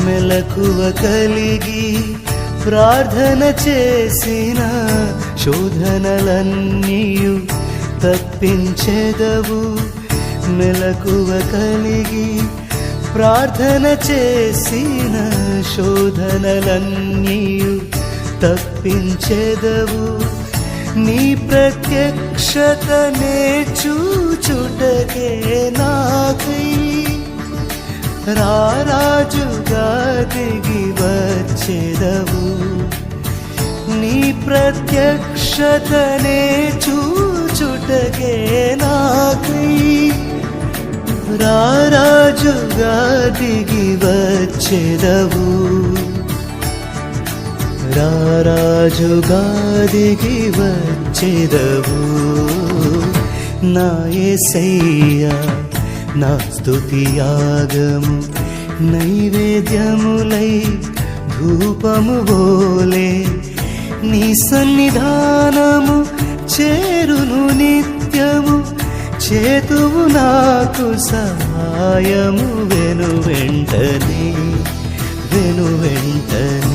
మెలకువ కలిగి ప్రార్థన చేసిన శోధనలన్నీయు తప్పించెదవు. మెలకువ కలిగి ప్రార్థన చేసిన శోధనలన్నీయు తప్పించెదవు. నీ ప్రత్యక్షతనే చూచుటకే నాకై రారాజుగా దిగి వచ్చెదవు. నీ ప్రత్యక్షతనే చూచుటకే నాకై రారాజుగా దిగి వచ్చెదవు. రారాజుగా దిగి వచ్చెదవు. నా యేసయ్యా నా స్తుతియాగము నైవేద్యములై ధూపము బోలే నీ సన్నిధానము చేరును నిత్యము. చేతువు నాకు సహాయము వెను వెంటనే